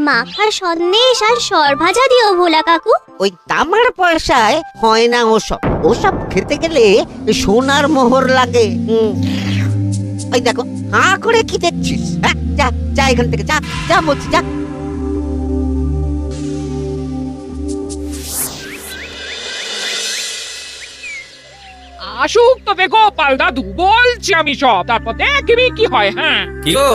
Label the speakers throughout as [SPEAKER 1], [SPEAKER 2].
[SPEAKER 1] মাখা সন্দেশ আর সরভাজা দিও ভোলা কাকু।
[SPEAKER 2] ওই তামার পয়সায় হয় না ওসব। ওসব খেতে গেলে সোনার মোহর লাগে। ওই দেখো, হাঁ করে কি দেখছিস? হ্যাঁ, যা যা এখান থেকে, যা যা বলছি, যা।
[SPEAKER 3] আসুক তো দেখো পাল দাদু, বলছি আমি সব, তারপর দেখবি কি হয়। হ্যাঁ
[SPEAKER 4] কি গো,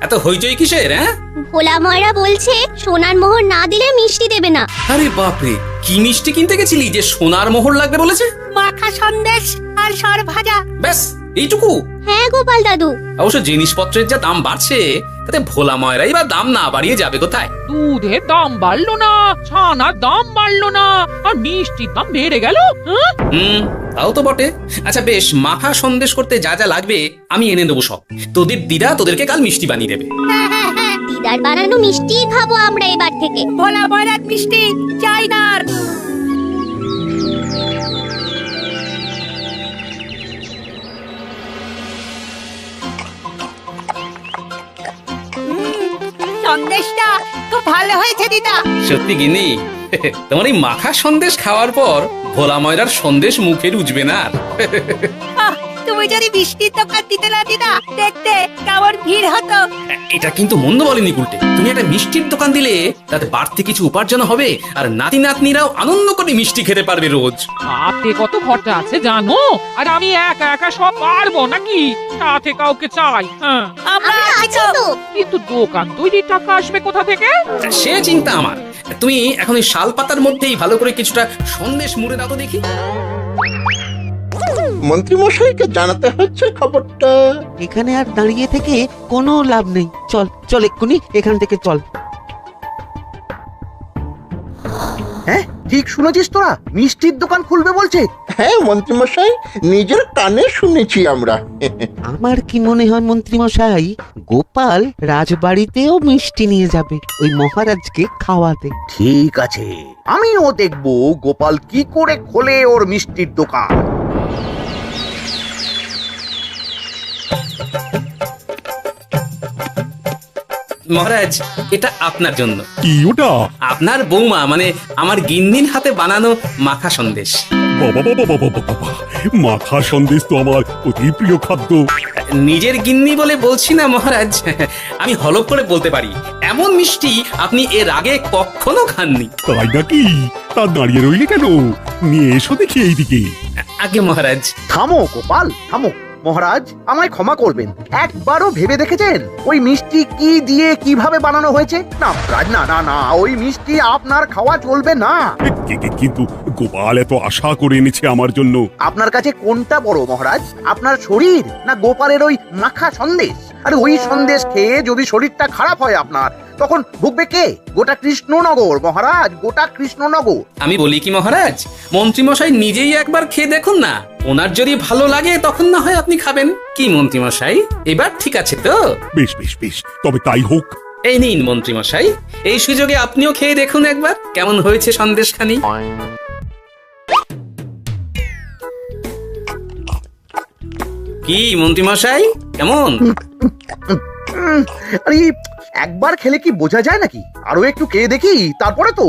[SPEAKER 4] এত হইচই কিসের? হ্যাঁ,
[SPEAKER 1] ভোলা ময়রা বলছে সোনার মোহর না দিলে মিষ্টি দেবে না।
[SPEAKER 4] আরে বাপরে, কি মিষ্টি কিনতে গেছিলি যে সোনার মোহর লাগবে বলেছে?
[SPEAKER 5] মাখা সন্দেশ আর সরভাজা।
[SPEAKER 4] ব্যাস এইটুকু?
[SPEAKER 1] হ্যাঁ গোপাল দাদু।
[SPEAKER 4] অবশ্য জিনিসপত্রের যা দাম বাড়ছে, তাতে ভোলা ময়রাই বা দাম না বাড়িয়ে যাবে কোথায়?
[SPEAKER 3] দুধের দাম বাড়লো না, ছানার দাম বাড়লো না, আর মিষ্টির দাম বেড়ে গেল। হ্যাঁ
[SPEAKER 4] তাও তো বটে। আচ্ছা বেশ, মাখা সন্দেশ করতে যা যা লাগবে আমি এনে দেবো সব। তোদের দিদা তোদেরকে কাল মিষ্টি বানিয়ে দেবে।
[SPEAKER 1] দিদার বানানো মিষ্টি খাবো আমরা এবার থেকে।
[SPEAKER 5] ভোলা ময়রার মিষ্টি চাই না আর। সন্দেশটা খুব ভালো হয়েছে দিদা।
[SPEAKER 4] সত্যি গিনি, তোমার এই মাখা সন্দেশ খাওয়ার পর ভোলা ময়রার সন্দেশ মুখে রুজবে না আর।
[SPEAKER 5] আহ, তুমি যদি মিষ্টির দোকান দিতে না দিদা, দেখতে কেমন ভিড় হতো।
[SPEAKER 4] এটা কিন্তু মন্দ বলেনি গুলটে। তুমি একটা মিষ্টির দোকান দিলে তাতে বাড়তি কিছু উপার্জন হবে, আর নাতি নাতনিরাও আনন্দ করে মিষ্টি খেতে পারবে রোজ।
[SPEAKER 3] হাতে কত খরচা আছে জানো, আর আমি একা একা সব পারবো নাকি? সাথে কাউকে চাই। হ্যাঁ
[SPEAKER 5] আমরা
[SPEAKER 1] আছি তো।
[SPEAKER 3] কিন্তু দোকান তৈরির টাকা আসবে কোথা থেকে?
[SPEAKER 4] সে চিন্তা আমার। তুমি এখন এই শাল পাতার মধ্যেই ভালো করে কিছুটা সন্দেশ মুড়ে দাও তো দেখি।
[SPEAKER 6] মন্ত্রী মশাইকে জানাতে হচ্ছে খবরটা।
[SPEAKER 2] এখানে আর দাঁড়িয়ে থেকে কোনো লাভ নেই। চল চল, এক্ষুনি এখান থেকে চল।
[SPEAKER 7] হ্যাঁ, ঠিক শুনেছিস তোরা, মিষ্টির দোকান খুলবে বলছে।
[SPEAKER 6] হ্যাঁ মন্ত্রী মশাই, নিজের কানে শুনেছি আমরা।
[SPEAKER 2] আমার কি মনে হয় মন্ত্রী মশাই, গোপাল রাজবাড়িতেও মিষ্টি নিয়ে যাবে ওই মহারাজকে খাওয়াতে।
[SPEAKER 7] ঠিক আছে, আমিও দেখবো গোপাল কি করে খোলে ওর মিষ্টির দোকান।
[SPEAKER 4] মহারাজ, এটা আপনার জন্য।
[SPEAKER 8] কি ওটা?
[SPEAKER 4] আপনার বৌমা মানে আমার গিন্নির হাতে বানানো মাখা সন্দেশ।
[SPEAKER 8] বাবা বাবা বাবা বাবা, মাখা সন্দেশ তো আমার অতি প্রিয় খাদ্য।
[SPEAKER 4] নিজের গিন্নি বলে বলছি না মহারাজ, আমি হলপ করে বলতে পারি এমন মিষ্টি আপনি এর আগে কখনো খাননি।
[SPEAKER 8] তাই নাকি? তা দাঁড়িয়ে রইলে কেন? নিয়ে এসো দেখি এইদিকে।
[SPEAKER 4] আগে মহারাজ।
[SPEAKER 7] থামো গোপাল, থামো। মহারাজ, আমায় ক্ষমা করবেন, একবারও ভেবে দেখেছেন ওই মিষ্টি কি দিয়ে কিভাবে বানানো হয়েছে? না মহারাজ, না না না, ওই মিষ্টি আপনার খাওয়া চলবে না।
[SPEAKER 8] কিন্তু গোপাল এত আশা করে এনেছে আমার জন্য।
[SPEAKER 7] আপনার কাছে কোনটা বড় মহারাজ, আপনার শরীর না গোপালের ওই মাখা সন্দেশ? আরে ওই সন্দেশ খেয়ে যদি শরীরটা খারাপ হয় আপনার, তখন ভুগবে কে? গোটা কৃষ্ণনগর মহারাজ, গোটা কৃষ্ণনগর।
[SPEAKER 4] আমি বলি কি মহারাজ, মন্ত্রীমশাই নিজেই একবার খেয়ে দেখুন না। ওনার যদি ভালো লাগে তখন না হয় আপনি খাবেন। কি মন্ত্রীমশাই, এবার ঠিক আছে তো?
[SPEAKER 8] বেশ বেশ বেশ, তবে তাই হোক।
[SPEAKER 4] এই নিন মন্ত্রীমশাই, এই সুযোগে আপনিও খেয়ে দেখুন একবার কেমন হয়েছে সন্দেশখানি। কি মন্ত্রীমশাই, কেমন?
[SPEAKER 7] আরে একবার খেলে কি বোঝা যায় নাকি? আরো একটু খেয়ে দেখি তারপরে তো।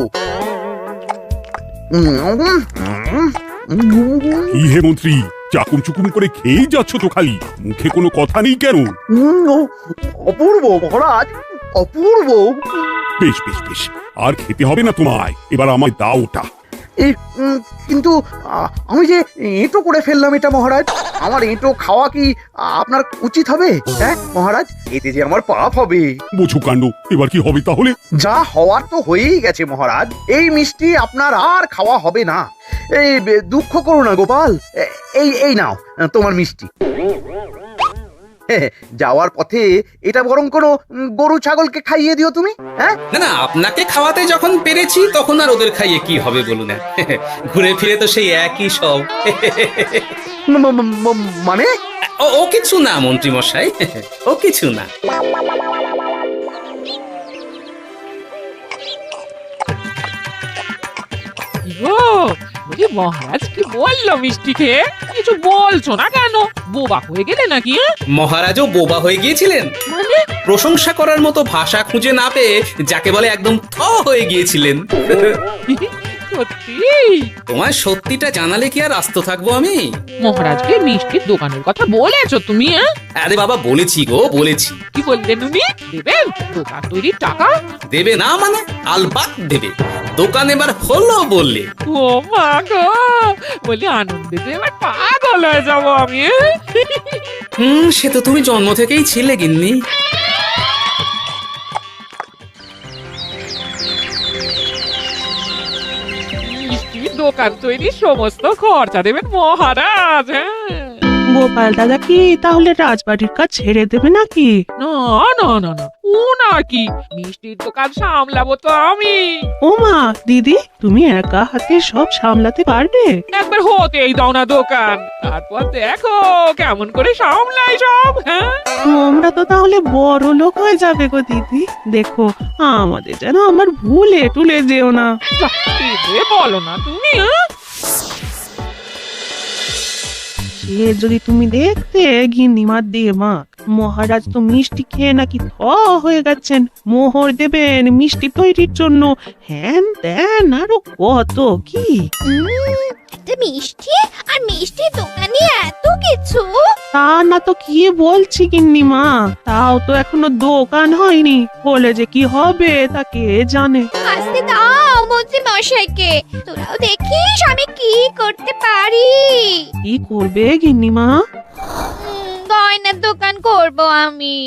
[SPEAKER 8] কি হে মন্ত্রী, চাকুম চুকুম করে খেয়েই যাচ্ছ তো খালি, মুখে কোনো কথা নেই কেন?
[SPEAKER 7] অপূর্ব মহারাজ, অপূর্ব।
[SPEAKER 8] বেশ বেশ বেশ, আর খেতে হবে না তোমায়, এবার আমায় দাও ওটা।
[SPEAKER 7] কিন্তু আমি যে এঁটো করে ফেললাম এটা মহারাজ, আমার এঁটো খাওয়া কি আপনার উচিত হবে? হ্যাঁ মহারাজ, এতে যে আমার পাপ হবে।
[SPEAKER 8] বোঝো কাণ্ড, এবার কি হবে তাহলে?
[SPEAKER 7] যা হওয়ার তো হয়েই গেছে মহারাজ, এই মিষ্টি আপনার আর খাওয়া হবে না। এই দুঃখ করো না গোপাল, এই এই নাও তোমার মিষ্টি। যাওয়ার পথে এটা বরং কোনো গরু ছাগলকে খাইয়ে দিও তুমি। হ্যাঁ
[SPEAKER 4] না না, আপনাকে খাওয়াতে যখন পেরেছি তখন আর ওদের খাইয়ে কি হবে বলুন। ঘুরে ফিরে তো সেই একই সব।
[SPEAKER 7] মানে
[SPEAKER 4] ও কিছু না মন্ত্রীমশাই, ও কিছু না।
[SPEAKER 3] ও বলি মহারাজ কি বললো মিষ্টি খেয়ে? কিছু বলছো না কেন? বোবা হয়ে গেলে নাকি?
[SPEAKER 4] মহারাজও বোবা হয়ে গিয়েছিলেন?
[SPEAKER 3] মানে
[SPEAKER 4] প্রশংসা করার মতো ভাষা খুঁজে না পেয়ে যাকে বলে একদম থ হয়ে গিয়েছিলেন।
[SPEAKER 3] সত্যি?
[SPEAKER 4] তোমার সত্যিটা জানালে কি আর আস্ত থাকবো আমি?
[SPEAKER 3] মহারাজকে মিষ্টির দোকানের কথা বলেছো তুমি?
[SPEAKER 4] আরে বাবা, বলেছি গো, বলেছি।
[SPEAKER 3] কি বললেন উনি? দেবেন দোকান তৈরির টাকা?
[SPEAKER 4] দেবে না মানে? আলবাত দেবে। দোকান এবার হলো বললে।
[SPEAKER 3] ও মা গো, বলি আনন্দে যে এবার পাগল হয়ে যাবো আমি।
[SPEAKER 4] সে তো তুমি জন্ম থেকেই ছিলে গিন্নি।
[SPEAKER 3] মিষ্টির দোকান তৈরির সমস্ত খরচা দেবেন মহারাজ। হ্যাঁ
[SPEAKER 9] গোপাল দাদা কি তাহলে রাজবাড়ির কাজ ছেড়ে দেবে নাকি?
[SPEAKER 3] না না না না, ও না কি, মিষ্টির দোকান সামলাবো তো আমি।
[SPEAKER 9] ও মা, দিদি তুমি একা হাতে সব সামলাতে পারবে?
[SPEAKER 3] একবার হতেই দাও না দোকান, তারপর দেখো কেমন করে সামলাই সব। হ্যাঁ
[SPEAKER 9] তোমরা তো তাহলে বড় লোক হয়ে যাবে গো দিদি। দেখো আমাদের যেন আমার ভুলে টুলে যেও না।
[SPEAKER 3] যা, এ বলো না তুমি।
[SPEAKER 9] সে যদি তুমি দেখতে গিন্নিমার দিয়ে মা, মহারাজ তো মিষ্টি খেয়ে নাকি থ হয়ে গেছেন। মোহর দেবেন মিষ্টি তৈরির জন্য, হ্যান ত্যান আরো কত কি।
[SPEAKER 1] একটা মিষ্টি আর মিষ্টির দোকানে এত কিছু।
[SPEAKER 9] তা না তো কি বলছি গিন্নিমা, তাও তো এখনো দোকান হয়নি, বলে যে কি হবে তা কে জানে।
[SPEAKER 1] আসতে দাও মন্ত্রী মশাইকে, তোরাও দেখিস আমি কি করতে পারি।
[SPEAKER 9] কি করবে গিন্নিমা?
[SPEAKER 1] গয়নার দোকান করব আমি।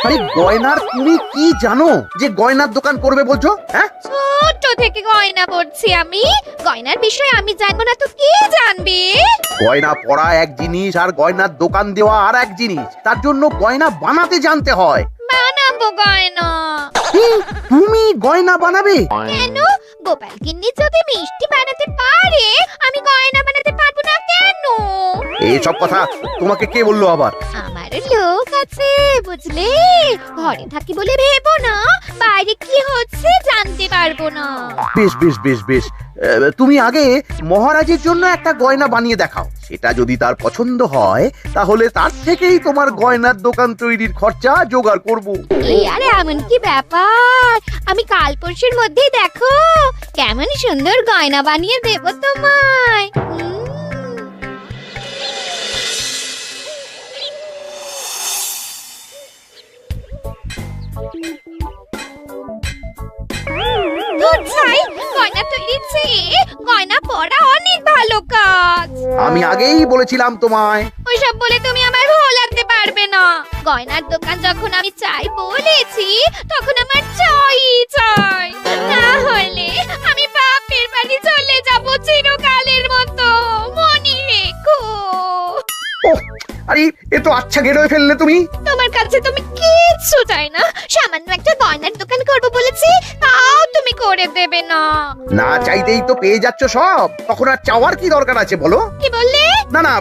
[SPEAKER 7] আরে গয়নার তুমি কি জানো যে গয়নার দোকান করবে বলছো? হ্যাঁ,
[SPEAKER 1] ছোট থেকে গয়না পড়ছি আমি, গয়নার বিষয়ে আমি জানবো না তো কে জানবে?
[SPEAKER 7] গয়না পরা এক জিনিস আর গয়নার দোকান দেওয়া আর এক জিনিস। তার জন্য গয়না বানাতে জানতে হয়।
[SPEAKER 1] বানাবো গয়না।
[SPEAKER 7] তুমি গয়না বানাবে?
[SPEAKER 1] কেন? গোপাল গিন্নি যদি মিষ্টি বানাতে পারে, আমি গয়না বানাতে পারবো না কেন?
[SPEAKER 7] এইসব কথা তোমাকে কে বললো আবার?
[SPEAKER 1] আমার লোক আছে বুঝলে, ঘরে থাকি বলে ভেবো না, বাইরে কি হচ্ছে জানতে পারবো না।
[SPEAKER 7] বেশ বেশ বেশ বেশ, তুমি আগে মহারাজের জন্য একটা গয়না বানিয়ে দেখাও। সেটা যদি তার পছন্দ হয় তাহলে তার থেকেই তোমার গয়নার দোকান তৈরির খরচা জোগাড় করব।
[SPEAKER 1] এই আরে এমন কি ব্যাপার, আমি কাল পরশুর মধ্যেই দেখো কেমন সুন্দর গয়না বানিয়ে দেব তোমায়। গয়না তৈরির চেয়ে গয়না পরা অনেক ভালো কাজ।
[SPEAKER 7] আমি আগেই বলেছিলাম তোমায়।
[SPEAKER 1] ওইসব বলে তুমি আমার ভোলাতে পারবে না। গয়নার দোকান যখন আমি চাই বলেছি, তখন আমার চাই চাই, না হলে আমি বাপের বাড়ি চলে যাব চিরকালের মতো, মনে রেখো।
[SPEAKER 7] ওহ, আরে এ তো আচ্ছা গেড়ে ফেললে তুমি।
[SPEAKER 1] তোমার কাছে তুমি কিচ্ছু চাই না, সামান্য একটা গয়নার দোকান করব বলেছি, তাও তুমি করে দেবে না।
[SPEAKER 7] না চাইতেই তো পেয়ে যাচ্ছ সব, তখন আর চাওয়ার কি দরকার আছে বলো?
[SPEAKER 1] কি বললে?
[SPEAKER 7] না না,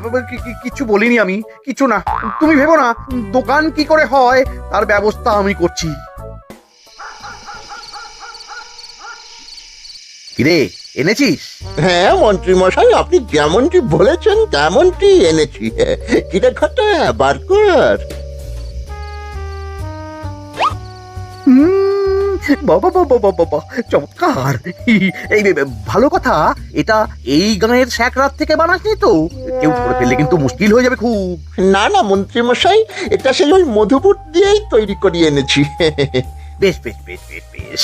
[SPEAKER 7] কিছু বলিনি আমি, কিছু না। তুমি ভেবো না, দোকান কি করে হয় তার ব্যবস্থা আমি করছি। কিরে, এনেছিস?
[SPEAKER 6] হ্যাঁ মন্ত্রী মশাই, আপনি যেমনটি বলেছেন তেমনটি এনেছি। কিরে খাতা, বার কর।
[SPEAKER 7] বাবা বাবা বাবা বাবা, চমৎকার। এই ভালো কথা, এটা এই গাঁয়ের স্যাকরাত থেকে বানাসনি তো? কেউ ধরে ফেললে কিন্তু মুশকিল হয়ে যাবে খুব।
[SPEAKER 6] না না মন্ত্রী মশাই, এটা সেই ওই মধুপুর দিয়েই তৈরি করিয়ে এনেছি।
[SPEAKER 7] বেশ বেশ বেশ বেশ বেশ,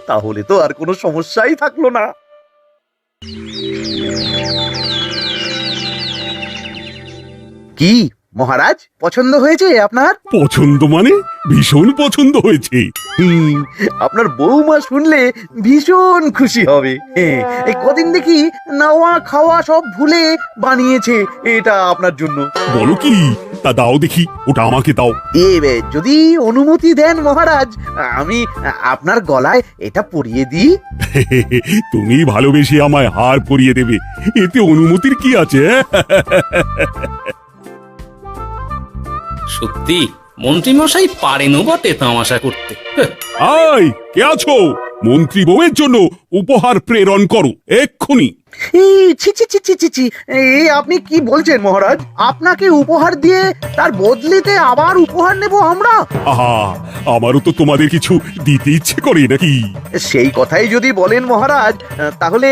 [SPEAKER 7] তাহলে তো আর কোনো সমস্যাই থাকলো না। কি মহারাজ, পছন্দ হয়েছে আপনার?
[SPEAKER 8] পছন্দ মানে ভীষণ পছন্দ হয়েছে।
[SPEAKER 7] আপনার বৌমা শুনলে ভীষণ খুশি হবে। এই কদিন দেখি নাওয়া খাওয়া সব ভুলে বানিয়েছে এটা আপনার জন্য।
[SPEAKER 8] বলো কি, তা দাও দেখি, ওটা আমাকে দাও।
[SPEAKER 7] যদি অনুমতি দেন মহারাজ, আমি আপনার গলায় এটা পরিয়ে দিই।
[SPEAKER 8] তুমি ভালোবেসে আমায় হার পরিয়ে দেবে, এতে অনুমতির কি আছে?
[SPEAKER 4] সত্যি মন্ত্রী মশাই পারেনও বটে তামাশা করতে।
[SPEAKER 8] আয়, কে আছো? মন্ত্রী বউয়ের জন্য উপহার প্রেরণ করো এক্ষুনি।
[SPEAKER 7] ছি ছি ছি ছি ছি ছি, এই আপনি কি বলছেন মহারাজ? আপনাকে উপহার দিয়ে তার বদলিতে আবার উপহার নেব আমরা?
[SPEAKER 8] আহা, আমারও তো তোমাদের কিছু দিতে ইচ্ছে করে নাকি?
[SPEAKER 7] সেই কথাই যদি বলেন মহারাজ, তাহলে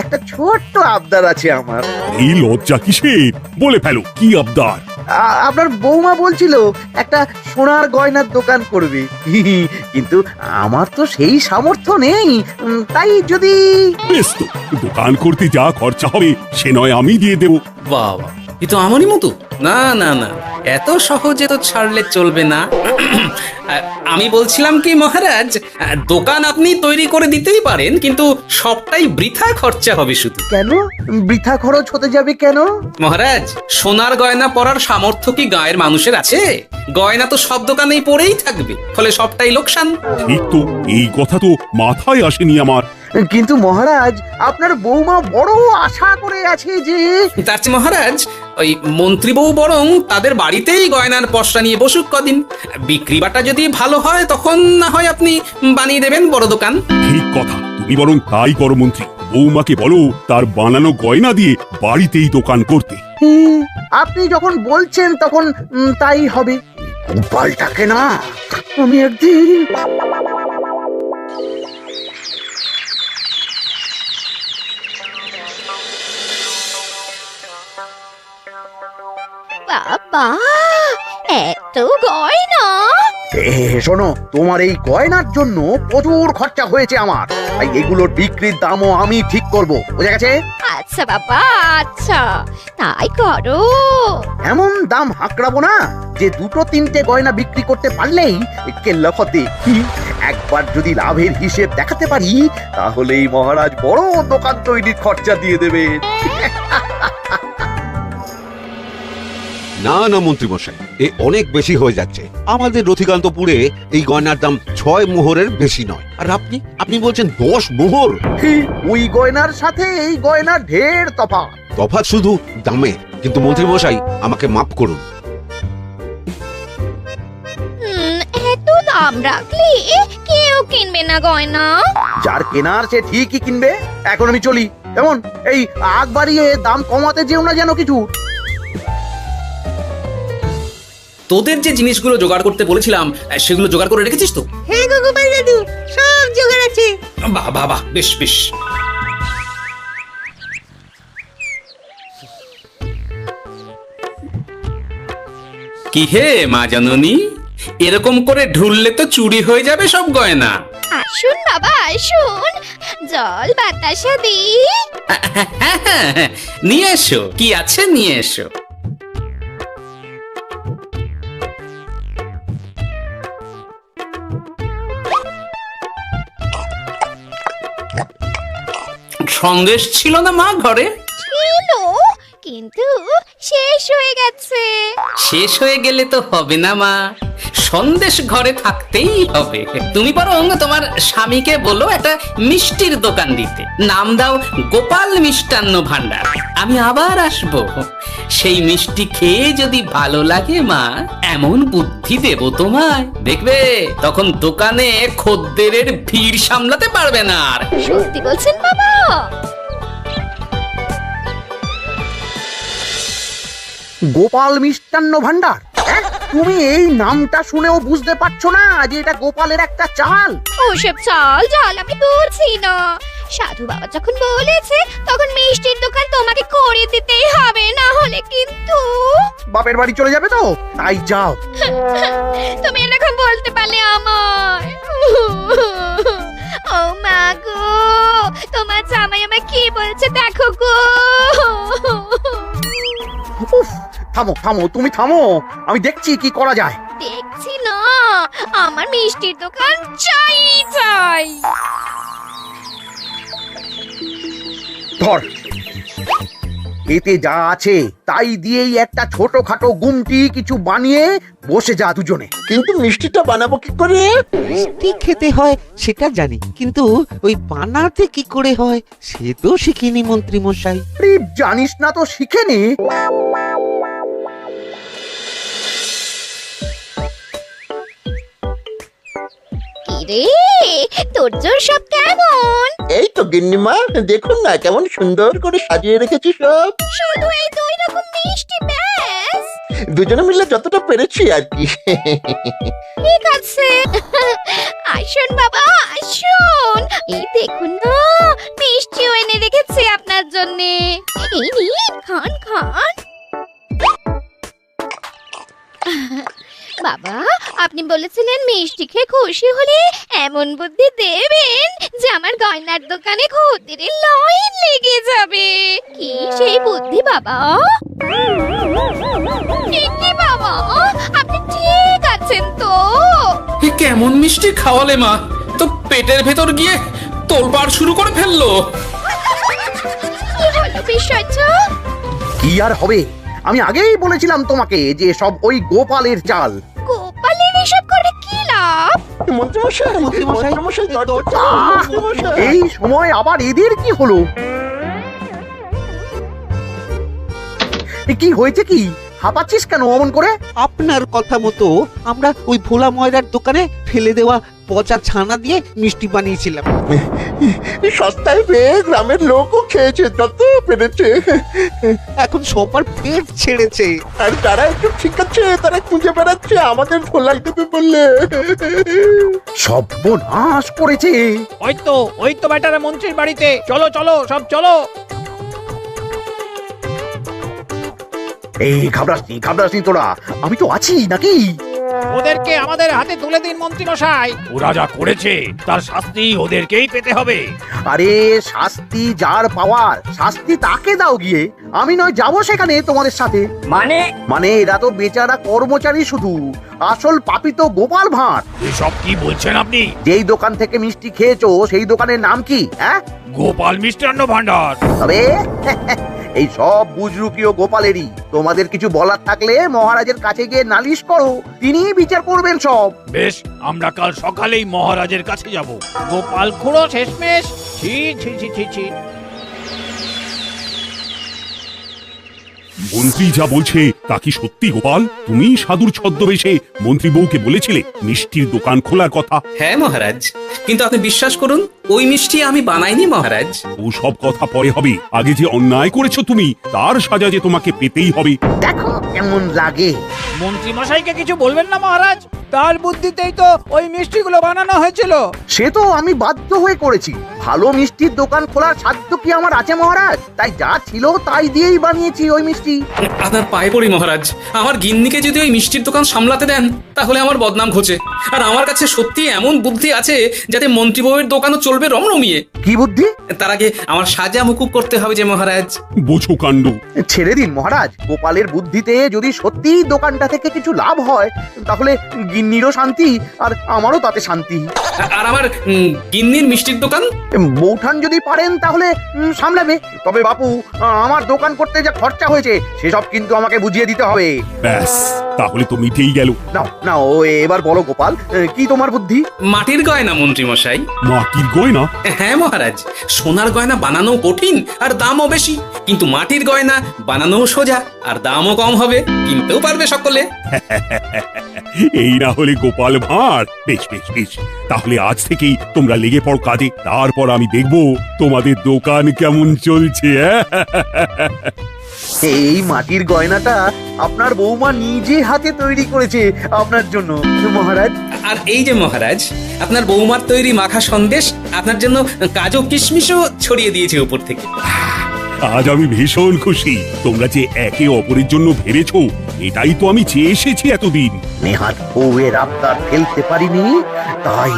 [SPEAKER 7] একটা ছোট্ট আবদার আছে আমার।
[SPEAKER 8] এই লজ্জা কিসের? বলে ফেলো, কি আবদার?
[SPEAKER 7] আপনার বৌমা বলছিল একটা সোনার গয়নার দোকান করবে, কিন্তু আমার তো সেই সামর্থ্য নেই। তাই যদি
[SPEAKER 8] বেশ তো, দোকান করতে যা খরচা হবে সে নয় আমি দিয়ে দেবো।
[SPEAKER 4] বাবা, এ তো আমারই মতো। না না না, এত সহজে তো ছাড়লে চলবে না। আমি বলছিলাম কি মহারাজ, দোকান আপনি তৈরি করে দিতেই পারেন, কিন্তু সবটাই বৃথা খরচা হবে শুধু।
[SPEAKER 7] কেন বৃথা খরচ হতে যাবে কেন?
[SPEAKER 4] মহারাজ, সোনার গয়না পরার সামর্থ্য কি গায়ের মানুষের আছে? গয়না তো সব দোকানেই পড়েই থাকবে, ফলে সবটাই লোকসান।
[SPEAKER 8] ঠিক তো, এই কথা তো মাথায় আসেনি আমার।
[SPEAKER 7] কিন্তু মহারাজ, আপনার বৌমা বড় আশা করে আছে যে
[SPEAKER 4] তার চেয়ে মহারাজ, ওই মন্ত্রী বউ বরং তাদের বাড়িতেই গয়নার পসরা নিয়ে বসুক কদিন। বিক্রি বাটা যদি ভালো হয় তখন না হয় আপনি বানিয়ে দেবেন বড় দোকান।
[SPEAKER 8] ঠিক কথা, তুমি বরং তাই করো মন্ত্রী। বৌমাকে বলো তার বানানো গয়না দিয়ে বাড়িতেই দোকান করতে।
[SPEAKER 7] আপনি যখন বলছেন তখন তাই হবে। গোপালটাকে না আমি একদিন
[SPEAKER 1] বাবা, এত গয়না!
[SPEAKER 7] শোনো, তোমার এই গয়নার জন্য প্রচুর খরচা হয়েছে আমার, তাই এগুলোর বিক্রির দামও আমি ঠিক করব, বুঝে গেছে?
[SPEAKER 1] আচ্ছা বাবা, আচ্ছা, তাই করো।
[SPEAKER 7] এমন দাম হাঁকড়াবো না যে দুটো তিনটে গয়না বিক্রি করতে পারলেই কেল্লা ফতে। একবার যদি লাভের হিসেব দেখাতে পারি, তাহলেই মহারাজ বড় দোকান তৈরির খরচা দিয়ে দেবে।
[SPEAKER 10] না না মন্ত্রী মশাই, এ অনেক বেশি হয়ে যাচ্ছে। আমাদের রথিকান্তপুরে এই গয়নার দাম 6 মোহরের বেশি নয়, আর আপনি আপনি বলছেন 10 মোহর।
[SPEAKER 7] ওই গয়নার সাথে এই গয়নার ঢের তফাৎ।
[SPEAKER 10] তফাৎ শুধু দামে, কিন্তু মন্ত্রী মশাই আমাকে মাফ করুন।
[SPEAKER 1] এত দাম রাখলে কেউ কিনবে না গয়না।
[SPEAKER 7] যার কেনার সে ঠিকই কিনবে। এখন আমি চলি। এমন এই আগ বাড়িয়ে দাম কমাতে যেও না যেন কিছু।
[SPEAKER 4] তোদের যে জিনিসগুলো জোগাড় করতে বলেছিলাম সেগুলো জোগাড় করে রেখেছিস তো?
[SPEAKER 5] হ্যাঁ গো গোপাল দাদু, সব জোগাড় আছে।
[SPEAKER 4] বাহ বাহ বাহ, বেশ বেশ। কি হে মা জননী, এরকম করে ঢুললে তো চুরি হয়ে যাবে সব গয়না।
[SPEAKER 1] আসুন বাবা, আসুন, জল বাতাসা দি।
[SPEAKER 4] নিয়ে এসো, কি আছে নিয়ে এসো। সন্দেশ ছিল না মা ঘরে?
[SPEAKER 1] ছিল, কিন্তু শেষ হয়ে গেছে।
[SPEAKER 4] শেষ হয়ে গেলে তো হবে না মা, সন্দেশ ঘরে থাকতেই হবে। তুমি বরং তোমার স্বামীকে বলো একটা মিষ্টির দোকান দিতে, নাম দাও গোপাল মিষ্টান্ন ভান্ডার। আমি আবার আসবো, সেই মিষ্টি খেয়ে যদি ভালো লাগে মা, এমন বুদ্ধি দেব তোমায়, দেখবে তখন দোকানে খদ্দেরের ভিড় সামলাতে পারবে না আর।
[SPEAKER 1] সত্যি বলছেন বাবা?
[SPEAKER 7] গোপাল মিষ্টান্ন ভান্ডার? তুমি এই নামটা শুনেও বুঝতে পারছো না যে এটা গোপালের একটা চাল?
[SPEAKER 1] ওসব চাল জাল আমি বলছি না। সাধু বাবা যখন বলেছে তখন মিষ্টির দোকান তোমাকে করে দিতেই হবে, না হলে কিন্তু
[SPEAKER 7] বাপের বাড়ি চলে যাবে তো, তাই যাও।
[SPEAKER 1] তুমি এরকম বলতে পারলে আমার। ও মা গো, তোমার জামাই আমায় কি বলছে দেখো গো।
[SPEAKER 7] উফ, থামো থামো, তুমি থামো, আমি দেখছি কি করা যায়।
[SPEAKER 1] দেখছি না, আমার মিষ্টির দোকান চাই চাই।
[SPEAKER 7] ধর, এতে যা আছে তাই দিয়েই একটা ছোটখাটো গুমটি কিছু বানিয়ে বসে যা দুজনে।
[SPEAKER 6] কিন্তু মিষ্টিটা বানাবো কি করে?
[SPEAKER 2] মিষ্টি খেতে হয় সেটা জানি, কিন্তু ওই বানাতে কি করে হয় সে তো শিখিনি মন্ত্রী মশাই।
[SPEAKER 7] আরে, জানিস না তো শিখে নে।
[SPEAKER 1] কিরে, তোর জোর সব কেমন?
[SPEAKER 6] এই তো গিন্নিমা, দেখুন না কেমন সুন্দর করে সাজিয়ে রেখেছি সব।
[SPEAKER 1] শুধু এই 2 রকম মিষ্টি ব্যাস?
[SPEAKER 6] দুজনে মিলে যতটা পেরেছি আর কি।
[SPEAKER 1] ঠিক আছে। আসুন বাবা, আসুন। এই দেখুন না, মিষ্টিও এনে রেখেছি আপনার জন্য। এই নিন, খান খান। বাবা, আপনি বলেছিলেন মিষ্টি খেয়ে খুশি হলে এমন বুদ্ধি দেবেন যে আমার গয়নার দোকানে খদ্দেরের লাইন লেগে যাবে। কি সেই বুদ্ধি বাবা? কি বাবা, আপনি ঠিক আছেন তো?
[SPEAKER 4] এ কেমন মিষ্টি খাওয়ালে মা, তো পেটের ভেতর গিয়ে তোলপাড় শুরু করে ফেললো।
[SPEAKER 1] কি হলো বিষয়টা?
[SPEAKER 7] কি আর হবে, আমি আগেই বলেছিলাম তোমাকে যে সব ওই গোপালের চাল।
[SPEAKER 1] গোপালের এসব করে কি লাভ?
[SPEAKER 6] মন্ত্রীমশাই, মন্ত্রীমশাই, দরজাটা খুলুন, মন্ত্রীমশাই।
[SPEAKER 7] এই সময় আবার এদের কি হলো? কি হয়েছে কি? হাঁপাচ্ছিস কেন অমন করে?
[SPEAKER 10] আপনার কথা মতো আমরা ওই ভোলা ময়রার দোকানে ফেলে দেওয়া পচা ছানা দিয়ে মিষ্টি বানিয়েছিলাম।
[SPEAKER 6] সস্তায় পেয়ে গ্রামের লোকও খেয়েছে যত পেরেছে।
[SPEAKER 10] এখন সবার পেট ছেড়েছে।
[SPEAKER 6] আর যারা একটু ঠিক আছে তারা খুঁজে বেড়াচ্ছে আমাদের ভোলাই দেবে বললে।
[SPEAKER 7] সর্বনাশ করেছে।
[SPEAKER 11] ওই তো বেটারা মন্ত্রীর বাড়িতে। চলো চলো, সব চলো।
[SPEAKER 7] এই ঘাবড়াসনি তোরা, আমি তো আছি নাকি?
[SPEAKER 11] ওদেরকে আমাদের হাতে তুলে দিন মন্ত্রী মশাই। ওরা যা করেছে তার শাস্তি ওদেরকেই পেতে হবে।
[SPEAKER 7] আরে শাস্তি যার পাওয়ার, শাস্তি তাকে দাও গিয়ে। আমি নয় যাবো সেখানে তোমাদের সাথে। মানে এরা তো বেচারা কর্মচারী শুধু, আসল পাপী তো গোপাল ভাঁড়।
[SPEAKER 11] এসব কি বলছেন আপনি?
[SPEAKER 7] যেই দোকান থেকে মিষ্টি খেয়েছো সেই দোকানের নাম কি? হ্যাঁ,
[SPEAKER 11] গোপাল মিষ্টান্ন ভান্ডার।
[SPEAKER 7] তবে এই সব বুজরুকিও গোপালেরই। তোমাদের কিছু বলার থাকলে মহারাজের কাছে গিয়ে নালিশ করো, তিনিই বিচার করবেন সব।
[SPEAKER 11] বেশ, আমরা কাল সকালেই মহারাজের কাছে যাব। গোপাল খুড়ো শেষমেশ। ছি ছি ছি ছি ছি।
[SPEAKER 8] মন্ত্রী যা বলছে তা কি সত্যি গোপাল? তুমি সাধুর ছদ্মবেশে মন্ত্রী বউকে বলেছিলে মিষ্টির দোকান খোলার কথা?
[SPEAKER 4] হ্যাঁ মহারাজ, কিন্তু আপনি বিশ্বাস করুন ওই মিষ্টি আমি বানাইনি মহারাজ।
[SPEAKER 8] ও সব কথা পরে হবে, আগে যে অন্যায় করেছো তুমি তার সাজা যে তোমাকে পেতেই হবে।
[SPEAKER 7] দেখো কেমন লাগে।
[SPEAKER 11] মন্ত্রী মশাইকে কিছু বলবেন না মহারাজ, তার বুদ্ধিতেই তো ওই মিষ্টিগুলো বানানো হয়েছিল।
[SPEAKER 7] সে তো আমি বাধ্য হয়ে করেছি। ভালো মিষ্টির দোকান খোলার সাধ্য কি আমার আছে মহারাজ? তাই যা ছিল তাই দিয়েই বানিয়েছি ওই মিষ্টি।
[SPEAKER 4] আপনার পায়ে পড়ি মহারাজ, আমার গিন্নিকে যদি ওই মিষ্টির দোকান সামলাতে দেন তাহলে আমার বদনাম ঘোচে। আর আমার কাছে সত্যি এমন বুদ্ধি আছে যাতে মন্ত্রী বউয়ের দোকানও চলবে রমরমিয়ে।
[SPEAKER 7] কি বুদ্ধি?
[SPEAKER 4] তার আগে আমার সাজা মুকুব করতে হবে যে মহারাজ।
[SPEAKER 8] বোঝো কাণ্ড।
[SPEAKER 7] ছেড়ে দিন মহারাজ, গোপালের বুদ্ধিতে যদি সত্যি দোকানটা থেকে কিছু লাভ হয় তাহলে গিন্নিরও শান্তি আর আমারও তাতে শান্তি।
[SPEAKER 4] আর আমার গিন্নির মিষ্টির দোকান
[SPEAKER 7] বৌঠান যদি পারেন তাহলে সামলাবে। তবে বাপু, আমার দোকান করতে যা খরচা হয়েছে সেসব কিন্তু আমাকে বুঝিয়ে দিতে হবে।
[SPEAKER 8] ব্যাস, তাহলে তো মিটেই গেল।
[SPEAKER 7] না ও এবার বলো গোপাল, কি তোমার বুদ্ধি?
[SPEAKER 4] মাটির গয়না মন্ত্রী মশাই।
[SPEAKER 8] মাটির গয়না?
[SPEAKER 4] হ্যাঁ মহারাজ, সোনার গয়না বানানো কঠিন আর দামও বেশি, কিন্তু মাটির গয়না বানানো সোজা আর দামও কম হবে, কিনতেও পারবে সকলে।
[SPEAKER 8] এই না হলে গোপাল ভাঁড়। বেশ বেশ বেশ, তাহলে আজ থেকেই তোমরা লেগে পড় কাজে, তারপর আমি দেখব তোমাদের দোকান কেমন চলছে।
[SPEAKER 7] এই মাটির গয়নাটা আপনার বৌমা নিজে হাতে তৈরি করেছে আপনার জন্য মহারাজ।
[SPEAKER 4] আর এই যে মহারাজ, আপনার বৌমার তৈরি মাখা সন্দেশ আপনার জন্য কাজু কিশমিশও ছড়িয়ে দিয়েছে উপর থেকে।
[SPEAKER 8] আজ আমি ভীষণ খুশি। তোমরা যে একে অপরের জন্য ভেবেছো, এটাই তো আমি চেয়ে এসেছি এতদিন।
[SPEAKER 7] নেহাত বউয়ের আবদার ফেলতে পারিনি, তাই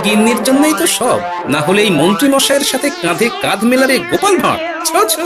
[SPEAKER 4] গিন্নির জন্যই তো সব, না হলে এই মন্ত্রী মশাইয়ের সাথে কাঁধে কাঁধ মেলাবে গোপাল ভাঁড়। ছো ছো।